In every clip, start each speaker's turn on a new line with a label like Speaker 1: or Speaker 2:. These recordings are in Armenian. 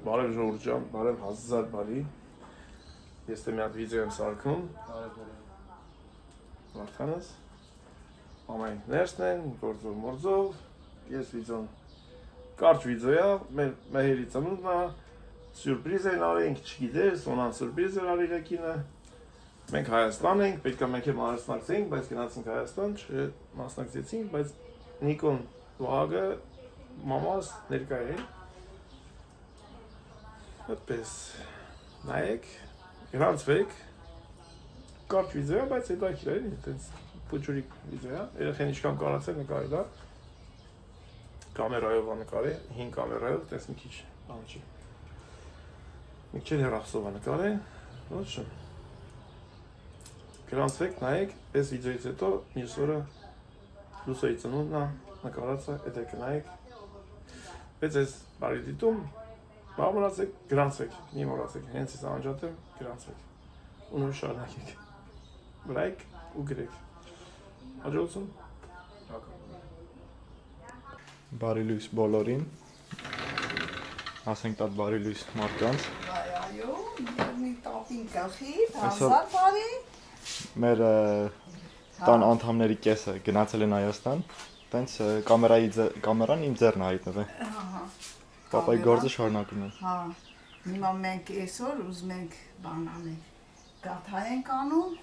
Speaker 1: Բարև ժողովուրդ ջան, բարև հազար բարի։ Ես դե մի հատ վիդեո եմ սարքում։ Մարդկանց ամեն ներսն են, գործով մորձով։ Ես վիդեոն կարճ վիդեո է, մեր մեհերի ծնունդն է, սյուրպրիզ են արենք, չգիտեր, Սոնան սյուրպրիզ էր արել եկինը։ Մենք Հայաստան ենք, պետք է մենք էլ մասնակցենք, բայց գնացինք Հայաստան, չմասնակցեցինք, բայց Նիկոն Վահագը մամաս ներկա է։ Այդպես նայեք, գրանցվեք, կարճ վիդեո է, բայց հետաքրքիր է, այտենց փոճուրիկ վիդեո է, երեխեն ինչքան կարացել նկարել է, կամերայով է նկարել, 5 կամերայով, այտենց մի քիչ բան չի, մի քիչ հեռախոսով է նկարել, ոչ շն, գրանցվեք, նայեք, այս վիդեոից հետո մյուս օրը Լուսոյի ծնունդն է, նկարած է, էդ եք նայեք, բայց այս բարի դիտում, բաղ մնացեք, գրանցվեք, մի մորացեք, հենց ես անջատեմ, գրանցվեք, ու նոր շարունակեք, լայք ու գրեք, հաջողություն։
Speaker 2: Բարի լույս բոլորին, ասենք տատ բարի լույս մարդկանց։
Speaker 3: Այո, մի տապին գախիտ, հազար բարի։
Speaker 2: Մեր տան անդամների կեսը գնացել են Հայաստան, տենց կամերան իմ ձեռն է հայտնվել։ Պապայի գործը շարունակում են։
Speaker 3: Հա, հիմա մենք այսօր ուզում ենք բան անենք, գաթա ենք անում,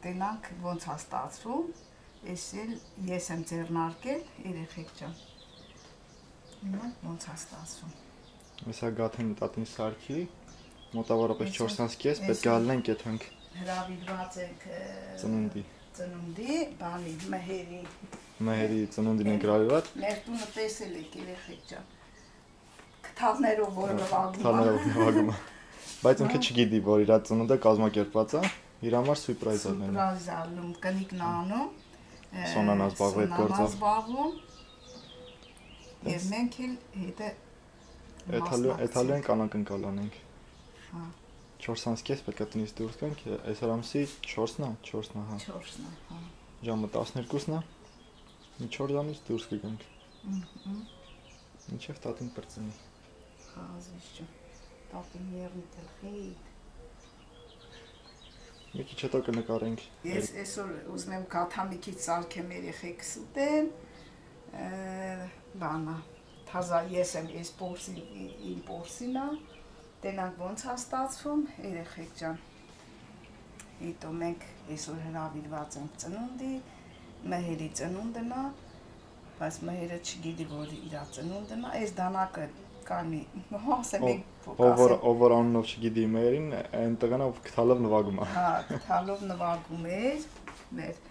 Speaker 3: տենանք ոնց է ստացվում, այսել ես եմ ձեռնարկել, երեխեք ջան, հիմա ոնց է ստացվում։
Speaker 2: Այսա գաթին տատին սարքի, մոտավորապես 4-5 պետք է ալնենք եթանք
Speaker 3: հրավիրված ենք ծնունդի, բանի,
Speaker 2: Մեհերի ծնունդին ենք հրավիրված։
Speaker 3: Մեր տունը տեսել եք երեխեք ջան, քթավներով որ նվագում է։
Speaker 2: Բայց ինքը չգիտի, որ իր ծնունդը կազմակերպված է, իր համար սուրպրայզ է լինում։
Speaker 3: Սուրպրայզ ալնում, կնիկն անում,
Speaker 2: Սոնան ազբաղվում այդ գործով։
Speaker 3: Եվ մենք էլ հետը
Speaker 2: Էթալու ենք անակնկալ անենք։ 4-5 պետք է տնից դուրս գանք, այսօր ամսի 4-ն է, հա։
Speaker 3: 4-ն է, հա։
Speaker 2: Ժամը 12-ն է, մի 4 ժամից դուրս կգանք։ Մինչև տատին պրծնի։
Speaker 3: Հա, զիշջում, տատին երնի տլխիտ։
Speaker 2: Մի քիչ հետո կնկարենք։
Speaker 3: Ես այսօր ուզում եմ գաթա մի քիչ սարքեմ երեխեքս ուտեն, բանա, թազա ես եմ ես իմ պորսին է, տենանք ոնց է ստացվում, երեխեք ջան, հետո մենք այսօր հրավիրված ենք ծնունդի, Մեհերի ծնունդն է, բայց Մեհերը չգիտի, որ իր ծնունդն է, այս դանակը կանի, ասեմ եք փոքասեմ։
Speaker 2: Ով որ անունով չգիտի Մեհերին, այն տղան ով քթալով նվագում է։
Speaker 3: Հա, քթալով նվագում էր, մեր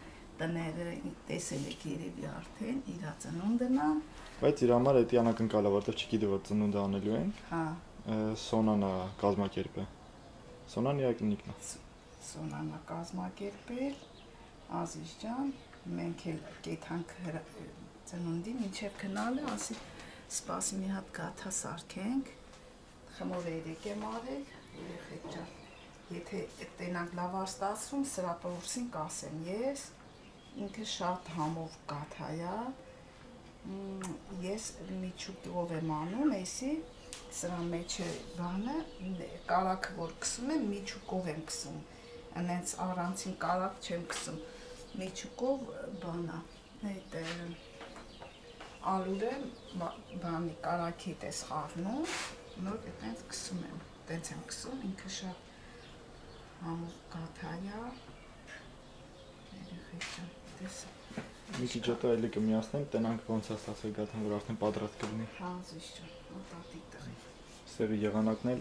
Speaker 3: տները տեսել եք երևի արդեն, իր ծնունդն է։
Speaker 2: Բայց իր համար էդի անակնկալ է, որտեղ չգիտի, որ ծնունդը անելու են։
Speaker 3: Հա։
Speaker 2: Սոնանը կազմակերպել։ Սոնան իր կնիկն է։
Speaker 3: Սոնանը կազմակերպել, Ազիզ ջան, մենք էլ կեթանք ծնունդի, մինչև գնալը, ասի սպասի մի հատ գաթա սարքենք, խմոր երեք եմ արել, երեխեք ջան, եթե տենանք լավ ստացվում, սրա պորսին կասեմ ես, ինքը շատ համով գաթա է, ես միջուկով եմ անում, էսի, սրա մեջը բանը, կարակը որ կսում եմ, միջուկով եմ կսում, անենց առանցին կարակ չեմ կսում, միջուկով բանա, այդ ալուրը բանի կարակի տես խառնում, նոր այդպես կսում եմ, այդպես եմ կսում, ինքը շատ համով գաթա է, երեխեք ջան, տեսը։
Speaker 2: Մի քիչ հետո էլի կմիացնենք, տենանք ոնց է ստացվել գաթան, որ արդեն պատրաստ կլինի։
Speaker 3: Հա, զիշ ջան, տատի տղի։
Speaker 2: Սեղի եղանակն էլ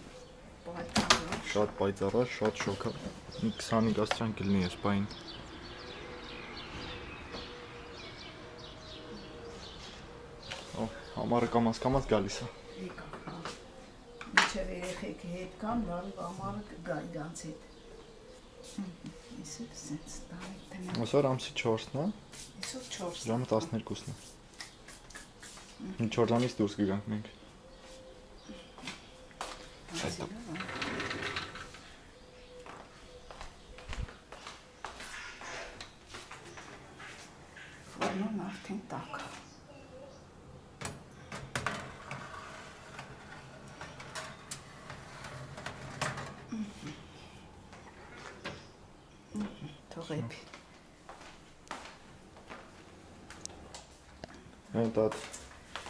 Speaker 2: շատ պայծառ է, շատ շոք է, մի 25 աստիճան կլինի այս պահին։ Համարը կամաց գալիս է։
Speaker 3: Եկա, հա։ Մինչև երեխեքը հետ կան, վարով ամարը կգա իրանց հետ։ Այսօր սենց տարեք տնեմ։
Speaker 2: Այսօր ամսի 4-ն է։
Speaker 3: Այսօր 4-ն է։
Speaker 2: Ժամը 12-ն է։ Մի 4 ժամից դուրս կգանք մենք։ Այդտեղ։
Speaker 3: Ֆորմն արդեն տաք։ ղեպի։
Speaker 2: Այդ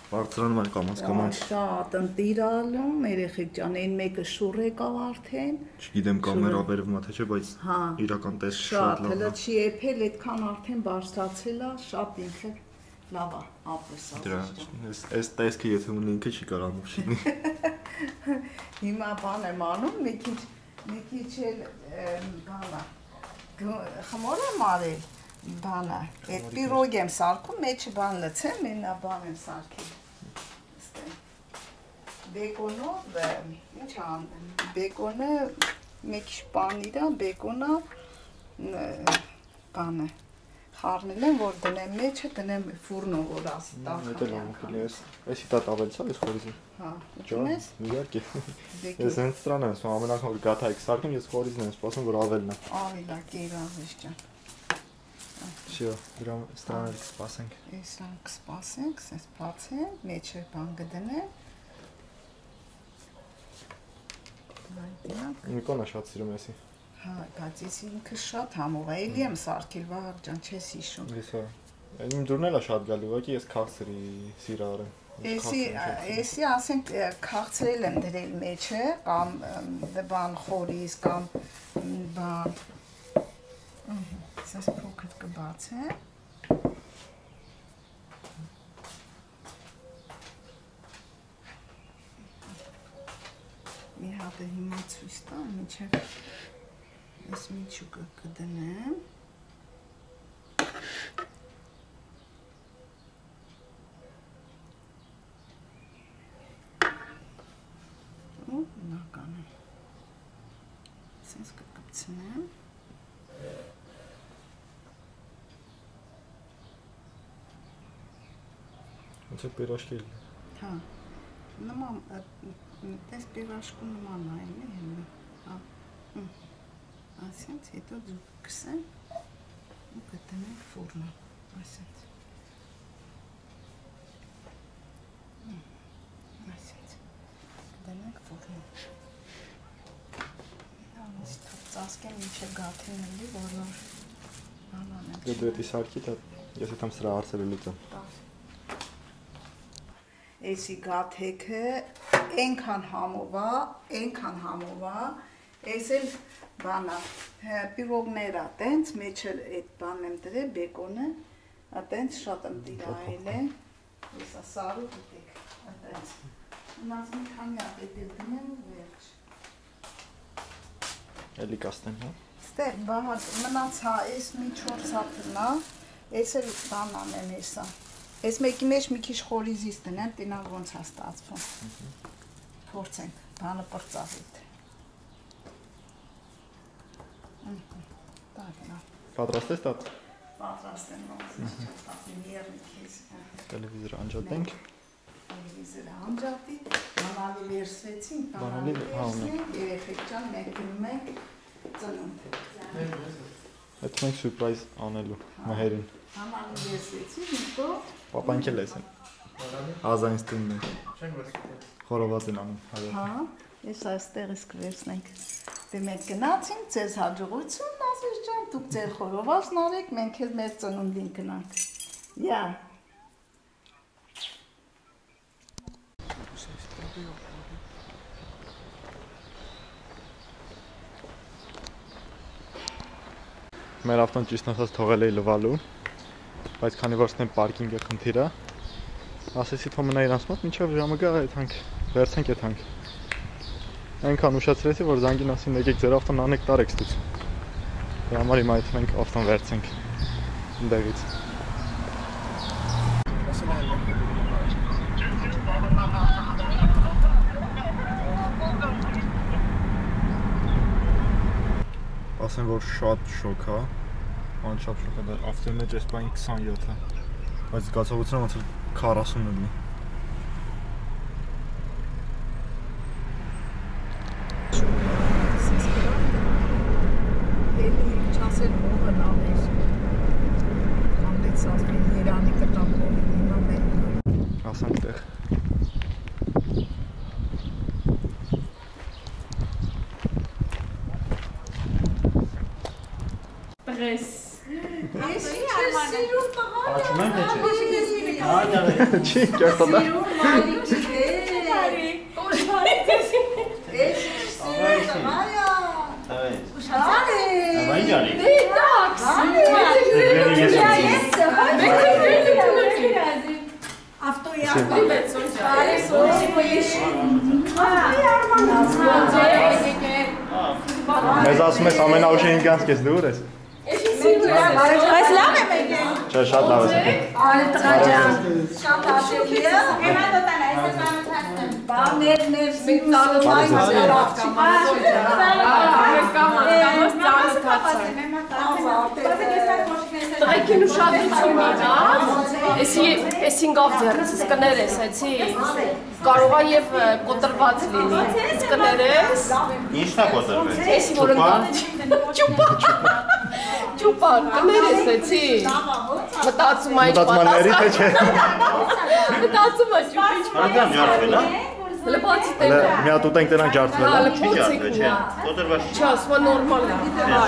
Speaker 2: բարձրանում են կամաց։
Speaker 3: Շատ ընտիրալում, երեխեք ջան, այն մեկը շուռ եկավ արդեն։
Speaker 2: Չգիտեմ կամերա վերևում է թե չէ, բայց իրական տեսք շատ լավ է։
Speaker 3: Շատ չի եփել, այդքան արդեն բարձրացել է, շատ ինքը լավ է, ապրես ասես։
Speaker 2: Այս տեսքը եթե ունի ինքը չի կարող ամուշինի։
Speaker 3: Հիմա բան եմ անում, մի քիչ էլ բանա։ Խմոր եմ արել, բանա։ Այդ պիրոգ եմ սարքում, մեջը բան լցեմ, մենա բան եմ սարքել։ Բեկոնով, ինչ անում, բեկոնը մի քիչ պանիր է, բեկոնը բանը խառնել եմ, որ դնեմ մեջը, դնեմ ֆուրնո, որ ասի տաքան։
Speaker 2: Էսի տատ ավելցա, ես խորիզի։
Speaker 3: Հա, ուտում ես։
Speaker 2: Իհարկե։ Ես հենց սրան եմ սպասում, ամենական որ գաթայք սարքում, ես խորիզն եմ սպասում, որ ավելն է։
Speaker 3: Ավելա, կերավես ջան։
Speaker 2: Всё, դրամ սրանք սպասենք։
Speaker 3: Սրանք սպասենք, սենց բացեմ, մեջը բան կդնեմ։
Speaker 2: Նիկոնը շատ սիրում էսի։
Speaker 3: Հա, բայց ես ինքը շատ համով է, էլի եմ սարքել, Վահագ ջան, չես հիշում։
Speaker 2: Հեսա։ Իմ դուրն էլ է շատ գալի, ուղղակի ես քաղցրի սիրար եմ։
Speaker 3: Էսի ասենք քաղցրել եմ դրել մեջը, կամ բան խորիզ, կամ բան։ Սենց փոքր կբացեմ։ Մի հատ է հիմա ցույց տամ, մինչև ես միջուկը կդնեմ։ Ու բնական է։ Սենց կկպցնեմ։
Speaker 2: Ոնց է պիրաշկել։
Speaker 3: Հա։ Նման տես պիրաշկու նման է, էլի հենա։ Հա։ Ասենց հետո ձուկ կսեմ ու կտնենք ֆուրնո, ասենց։ Ասենց։ Կտնենք ֆուրնո։ Անես թող ծասկեմ ինչը գաթին էլի, որ բան անեմ։
Speaker 2: Դու դեպի սարքի դա ես եմ սրա արծել լուծեմ։
Speaker 3: Էսի գաթեքը այնքան համով է, էս էլ բանա, պիրոգներ է, տենց, մեջը այդ բանն եմ դրել, բեկոնը, տենց շատ ընտիրայել է, եսա սարու դիտեք, տենց, մնաց մի քանի ապետել դնեմ ու վերջ։
Speaker 2: Էլի կաստեմ, հա։
Speaker 3: Ստեղ, մնաց հա, ես մի 4 հատնա, ես էլ բան անեմ եսա, ես մեկի մեջ մի քիչ խորիզից դնեմ, տինալ ոնց է ստացվում, փորձենք, բանը պրծավիտ։
Speaker 2: Պատրաստ ես տատ։
Speaker 3: Պատրաստ եմ ոնց քեզ։
Speaker 2: Տելևիզորը անջատենք։
Speaker 3: Տելևիզորը անջատի, բանալի վերսվեցին,
Speaker 2: Բանալի, հա, ունենք։
Speaker 3: երեխեք ջան, մենք գնում ենք ծնունդ։
Speaker 2: Այդ մենք սուրպրայզ անելու մահերին։
Speaker 3: Բանալի վերսվեցին, հետո
Speaker 2: Պապան քել ես։ Ազանց տունն է։ Խորոված են անում։
Speaker 3: Հա, ես այստեղից կվերցնենք։ Դե մենք գնացինք, ձեզ հաջողություն, ասես ջան, դուք ձեր խորովածն արեք, մենք էլ մեր ծնունդին գնանք։ Յա։
Speaker 2: Մեր ավտոն ճիշտ ասած թողել էի լվալու, բայց քանի որ ստեն պարկինգը խնդիր է, ասեցի թող մնա իրանց մոտ, մինչև ժամը գա այդ հանք, վերցենք այդ հանք։ Այնքան ուշացրեցի, որ զանգին ասին եկեք ձեր ավտոն անեք տարեք ստուց։ Դրա համար հիմա այդ մենք ավտոն վերցենք ընդեղից։ Ասեմ, որ շատ շոկ է, անչափ շոկ է, դա ավտոյի մեջ այս բանի 27 է, բայց զգացողությունը ոնց էլ 40 լինի։ Ասանք տեղ։
Speaker 4: տղես։
Speaker 5: Աչում եմ թե չէ։
Speaker 2: Չի, կերտոտ է։
Speaker 5: Ավայն ջանի։
Speaker 2: Մեզ ասում ես ամենաուշային գանց կես դուր ես։
Speaker 4: Բայց լավ եմ եկել։
Speaker 2: Չէ, շատ լավ ես եկել։
Speaker 3: Արի տղա ջան, շատ աշելի է։
Speaker 4: Հիմա դոտան այս բանոթացնեմ։
Speaker 3: Բաներ ծառայում
Speaker 6: Տղեկին ուշադրություն իրա, էսին գավ ձեռս, կներես, էցի, կարող է և կոտրված լինի, կներես։
Speaker 5: Ինչն է կոտրվեց։
Speaker 6: Էսի որը ճուպա, կներես, էցի, մտացում այդ պատասխան։ Մտացում է ճուպիչ։
Speaker 5: Արդյան ջարդվել է։
Speaker 6: Հլը բացի տենը։
Speaker 2: Մի հատ ուտենք տնանք ջարդվել է։
Speaker 5: Չի ջարդվել, չէ, կոտրված չի։
Speaker 6: Չէ, ասվա նորմալ է։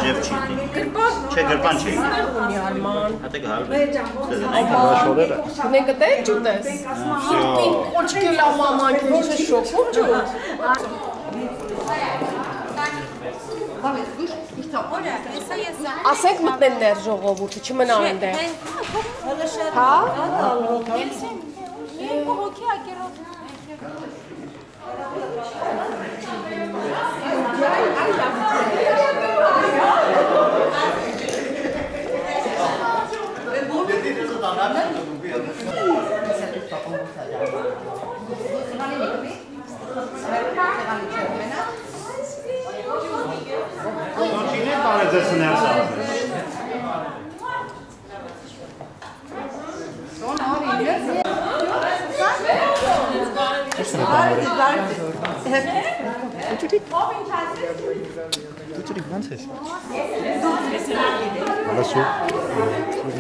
Speaker 5: Եվ չի տի։
Speaker 6: Գրպան։
Speaker 5: Չէ, գրպան չի։
Speaker 6: Ունի արման։
Speaker 5: Հատեք հալվել։
Speaker 2: Շորերը։
Speaker 6: Ne gătei ciudes? Oczki la mama, că ce șocul ciut. Ասենք մտնեն ժողովուրդը, չմնան դե։ Հա?
Speaker 5: Կոնչիներ բարև ձեզ ներս ասես։
Speaker 2: Դուք ո՞նց ես։ Լսու։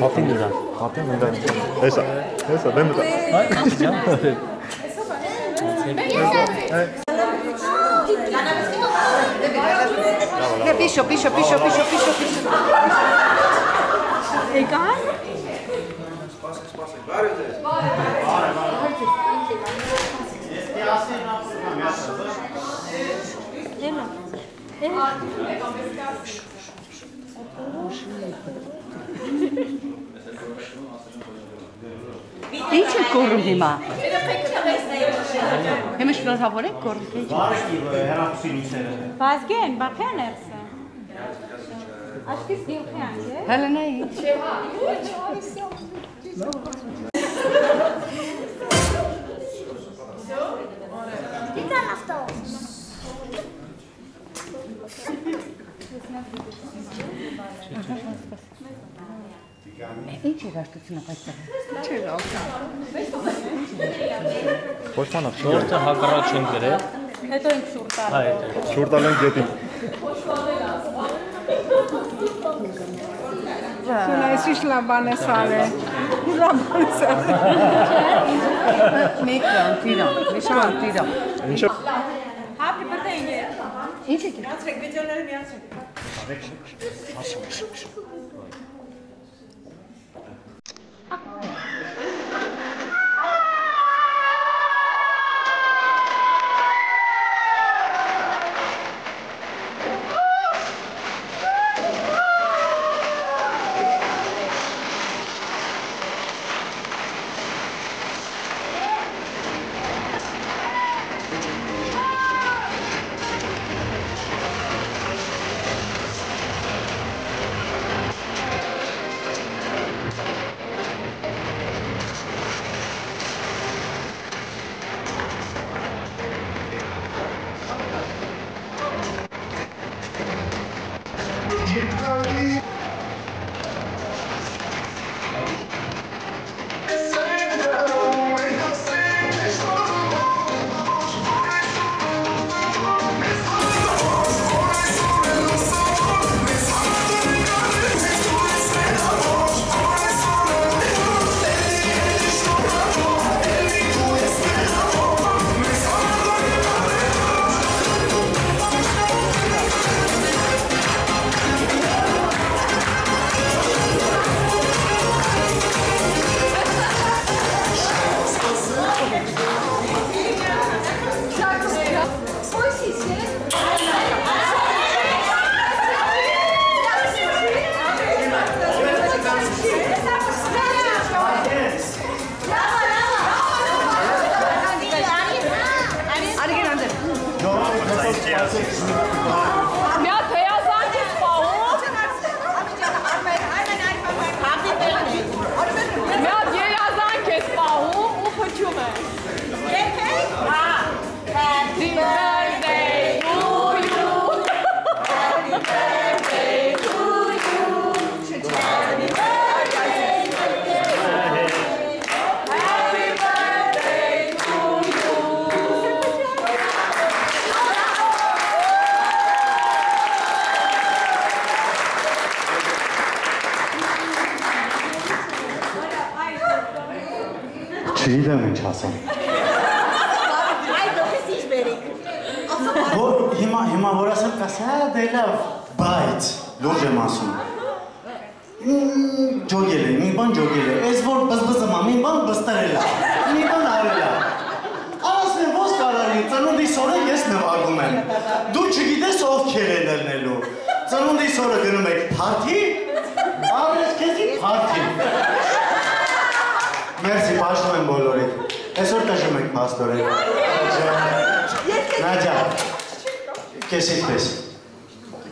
Speaker 2: Հապին դրա։ Հապին դրա։ Հեսա, դեմ դրա։
Speaker 3: Пишо.
Speaker 4: Եկան։
Speaker 7: Ինչ է կորում հիմա։ Հիմա շնորհավոր եք կորում։
Speaker 5: Բարեկի հեռախոսի լույսերը։
Speaker 4: Վազգեն, բախյան երսը։ Աշկիս գիլխյան, է։
Speaker 7: Հելենայի։
Speaker 4: Դիտան ավտո։
Speaker 7: Ինչ է հաշտությունը այստեղ։
Speaker 2: Ոչ մանավ չի։
Speaker 8: Որտե հակառակ չեն գրել։
Speaker 4: Հետո ենք շուռ տալ։
Speaker 8: Հա, այդ է։
Speaker 2: Շուր տալեն գետին։
Speaker 3: Սուլայսիշ լաբան է սարը։ Լաբան է սարը։
Speaker 7: Մեկ բան, տիրան, նշան տիրան։
Speaker 2: Ինչ է։
Speaker 4: Happy birthday ինգեր։
Speaker 7: Ինչ է։
Speaker 4: Միացրեք վիդեոները միացրեք։
Speaker 6: Մի հատ հեազանք ես պահում։ Մի հատ երազանք ես պահում ու փչում է։ Happy birthday to you. Happy birthday to you. Happy birthday to you. Happy birthday to you.
Speaker 5: Չգիտեմ ինչ ասեմ։ Հիմա որ ասեմ կասի, դե լավ, բայց լուրջ եմ ասում։ Ջոգել է, մի բան ջոգել է, ես որ բզբզում եմ, մի բան բստրել է, մի բան արել է։ Ասեմ, ոնց կարելի, ծնունդիս օրը ես նվագում եմ։ Դու չգիտես ովքեր են ելնելու։ Ծնունդիս օրը գնում եք փարթի, ավրես քեզի փարթի։ Մերսի, պաշտում եմ բոլորիդ։ Այսօր տժում եք պաստորեն։ Նաջա, քեզ ինչպես։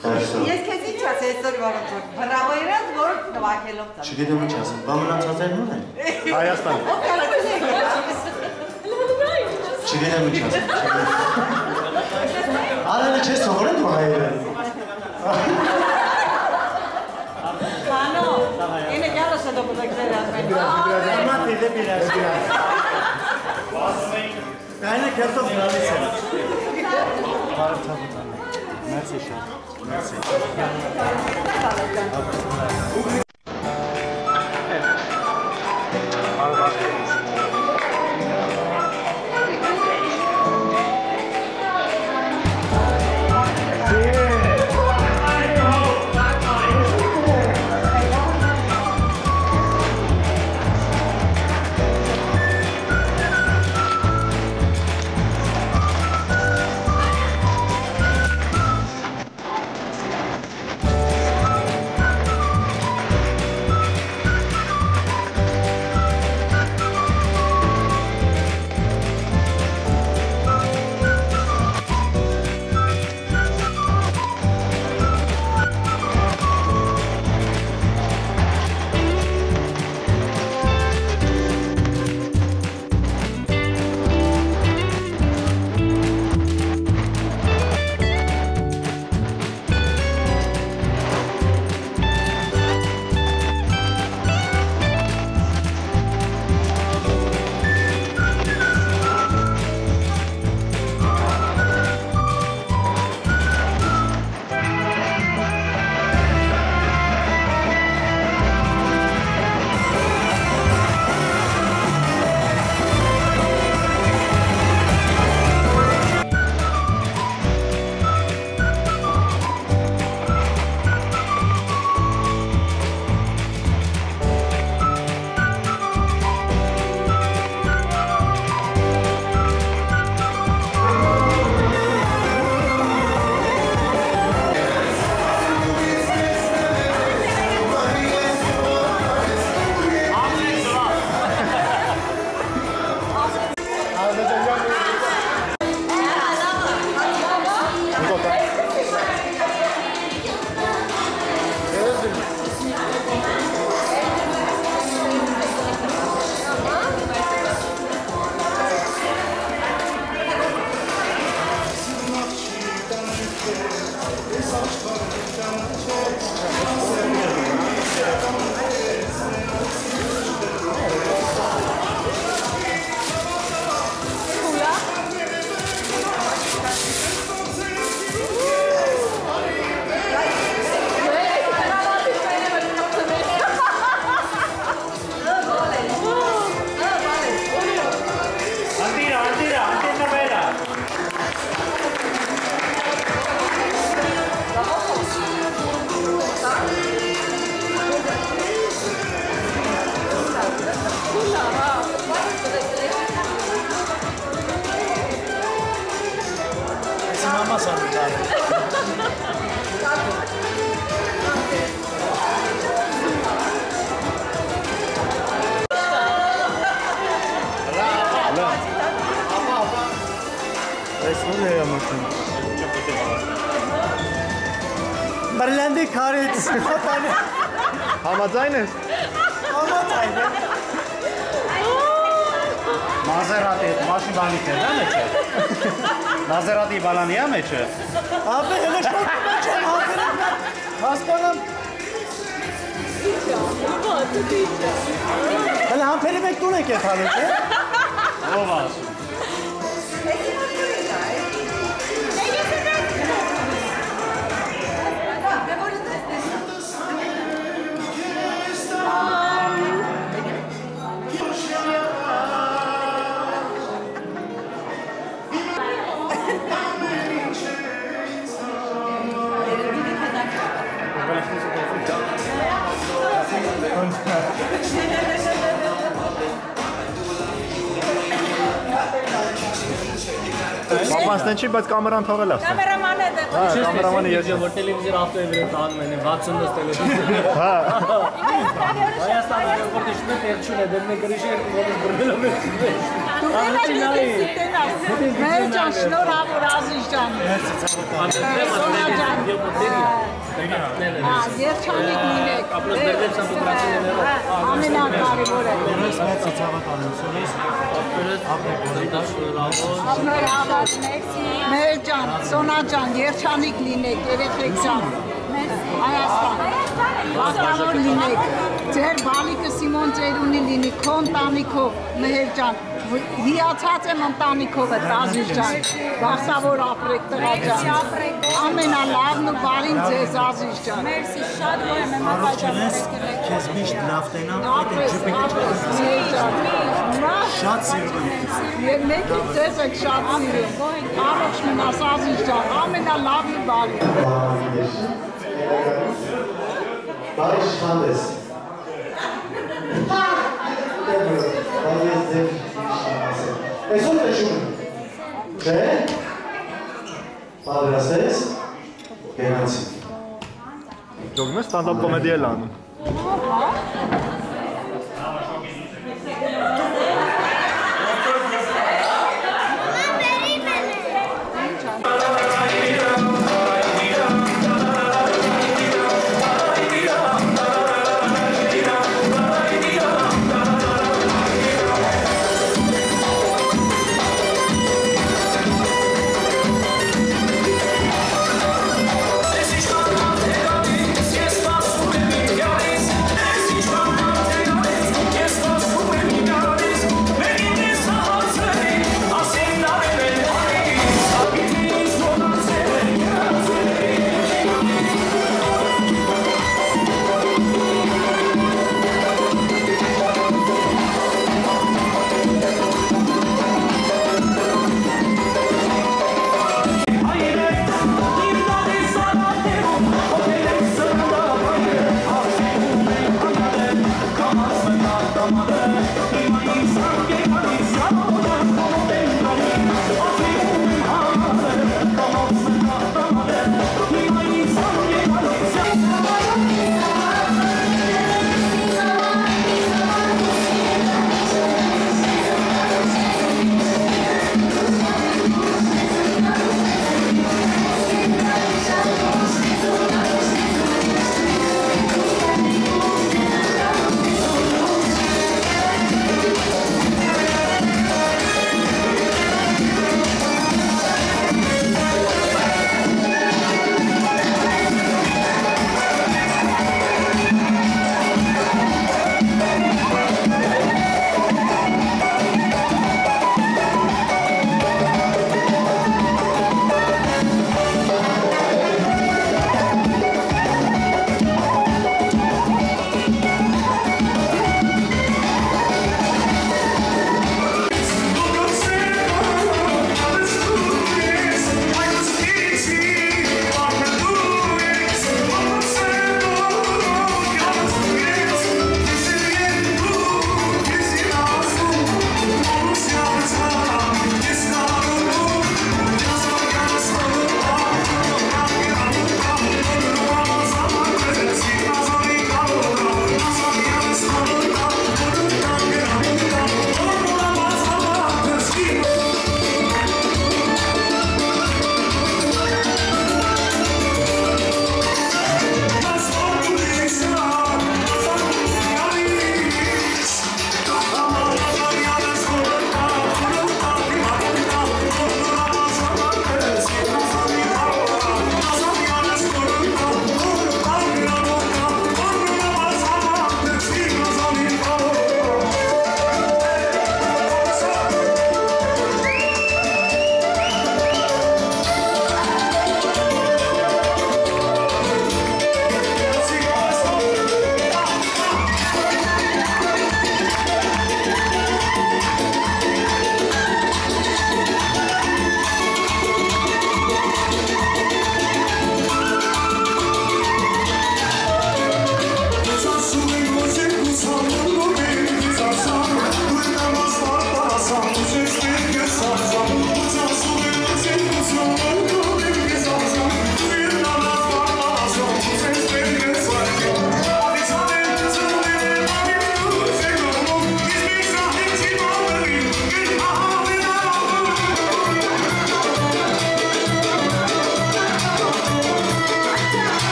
Speaker 8: Ես քեզ ինչ ասեմ այսօր որոց բրավո իրաց որ նվագելով ծա։
Speaker 5: Չգիտեմ ինչ ասեմ, բա մնացածերն ո՞ւր են։
Speaker 2: Հայաստան։
Speaker 5: Չգիտեմ ինչ ասեմ։ Արանը չես թողորեն դու հայերը։
Speaker 8: Կանո, ինը գալասը դու բուդակներ ասմեն։
Speaker 5: Ամա տիդե բիրաշ։ Կայնը կերտով գալիս է։ Բարև թավուտան։ Մերսի շատ։ Մերսի։
Speaker 2: Այս ո՞ր է ամուսին։
Speaker 5: Բրլանդի քարից։
Speaker 2: Համաձայն ես։
Speaker 5: Համաձայն եմ։ Մազերատի մաշին բանիք է, դա մեջը։ Մազերատի բալանիա մեջը։ Ապե հենց շոկի մեջ եմ հակերում։ Հասկանամ։ Հələ համբերի մեկ տուն եք եթանում, չէ՞։ Ով ասում։
Speaker 2: Պապանցն չի, բայց կամերան թողել ասա։
Speaker 4: Կամերամանը դե։
Speaker 2: Կամերամանը ես եմ։
Speaker 9: Որ տելևիզոր ավտոյի վրա տանում են 60 տելևիզոր։
Speaker 2: Հա։
Speaker 9: Հայաստանը որտեղ շուտ երչուն է, դեռ մեկ գրիշեր ոնց բռնելով է։
Speaker 3: Մեր ջան, շնորհավոր Ազիզ ջան։ Սոնա ջան։ Երջանիկ լինեք։ Ամենակարևորը։ Մեր ջան, Սոնա ջան, երջանիկ լինեք, երեխեք ջան։ Հայաստան։ Բախտավոր լինեք։ Ձեր բալիկը Սիմոն Ծերունի լինի, քո ընտանիքով, Մեհեր ջան։ Հիացած եմ ընտանիքով եք, Ազիզ ջան։ Բախտավոր ապրեք, տղա ջան։ Ամենալավն ու բարին ձեզ, Ազիզ ջան։
Speaker 4: Մերսի, շատ գոհ եմ
Speaker 5: Արոշկենես, քեզ միշտ լավ տենամ, այդ շատ սիրում եմ։
Speaker 3: Եվ մեկի ձեզ եք շատ սիրում։ Առողջ մնաս, Ազիզ ջան, ամենալավն ու բարին։
Speaker 5: Բարի շանդես։ Այսօր նշում եմ, չէ, պատրաստես, գենացի։
Speaker 2: Դոգմես ստանդապ կոմեդի էլ անում։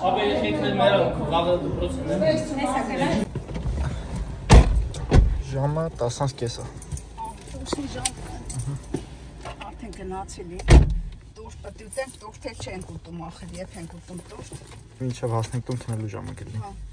Speaker 9: Ապա եկել մեր լավը դպրոցն է։
Speaker 2: Ժամը 10:30 է։
Speaker 3: Արդեն գնացել ենք։ Դուրս պետք է ուտենք, դուրս թե չենք ուտում, ախր երբ ենք ուտում դուրս։
Speaker 2: Մինչև հասնենք տուն քնելու ժամը կլինի։